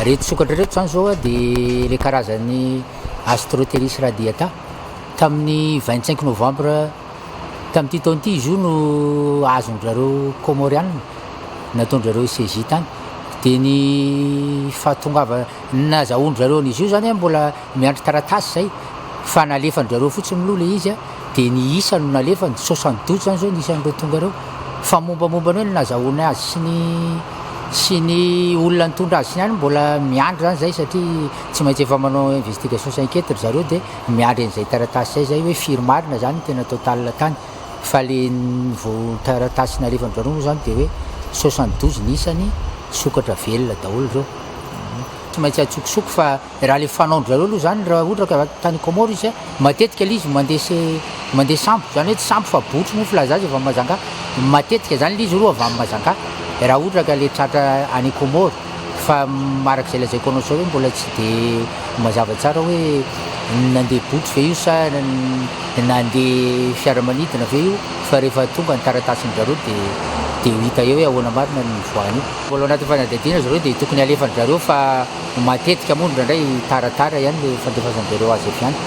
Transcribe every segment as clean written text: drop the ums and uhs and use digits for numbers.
reto sokatra reto zany zao a de le karazany astroteris radiata tamin'ny 25 novembre tamin'ity taon'ity izy io no azondrareo comorianina nataondrareo CJ tany de ny fahatongava nazahoandrareo an'izy io zany a mbola miandry taratasy zay fa nalefandrareo fotsiny loha le izy a de ny isa no nalefany 72 zany zao nisan'ireo tonga reo fa mombamomba ny hoe nazahoana azy sy ny olona nitondra azy sy ny any mbola miandry zany zay satria tsy maintsy efa manao investigation 5 heures zareo de miandry an'izay taratasy zay hoe firmarina zany tena total tany fa le vao taratasy nalefandrareo zany de hoe 72 nisany sokatra velona daholo reo tsy maintsy atsokosoko fa raha le fanaondrareo aloha zany raha ohatra ka tany Comore izy matetika le izy mandeha sambo zany hoe tsy sambo fa botry mo filaza azy efa mazanga matetika zany le izy roa avy amin'ny mazanga raha ohatra ka le tratra any Comore fa marak'izay lazaiko anao zao hoe mbola tsy de mazava tsara hoe nandeha botry ve io sa nandeha fiaramanidina ve io fa rehefa tonga ny taratasin-drareo de hita eo hoe ahoana marina ny voany io mbola anaty fanadihadiana zareo de tokony alefan'zareo fa matetika moa ndraindray taratara ihany le fandefazan'zareo azy efa ihany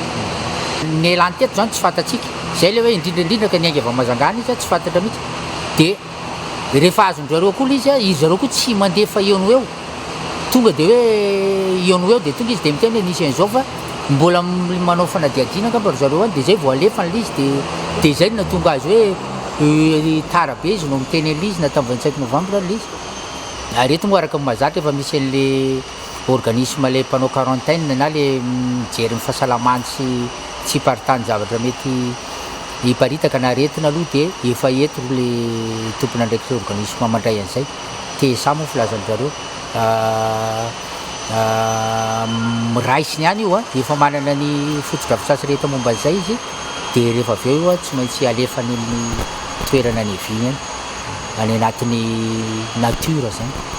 ny elany teto zany tsy fantatsika zay le hoe indrindraindrindra ka niainga avy mazangana izy tsy fantatra mihitsy de rehefa azondrareo koa izy a izy zareo koa tsy mandefa eno eo tonga de hoe eno eo de tonga izy de miteny hoe nisy an'izao fa mbola manao fanadihadiana angamba ry zareo any de zay vao alefany le izy de zay no natonga azy hoe tara be izy no miteny an'le izy na tamin'ny 25 novembre le izy areto moa araka mahazatra efa misy an'le organisme le mpanao quarantaine na le mijery ny fahasalamany tsy hiparitany zavatra mety hiparitaka na aretina aloha de efa eto le tompona andraikitra organisme mandray an'izay TSA moa filazan'zareo miraisiny ihany io a de efa manana ny fotodrafitrasy rehetra momba an'izay izy de rehefa avy eo io a tsy maintsy alefany amin'ny toerana ny eviny any anatin'ny nature zany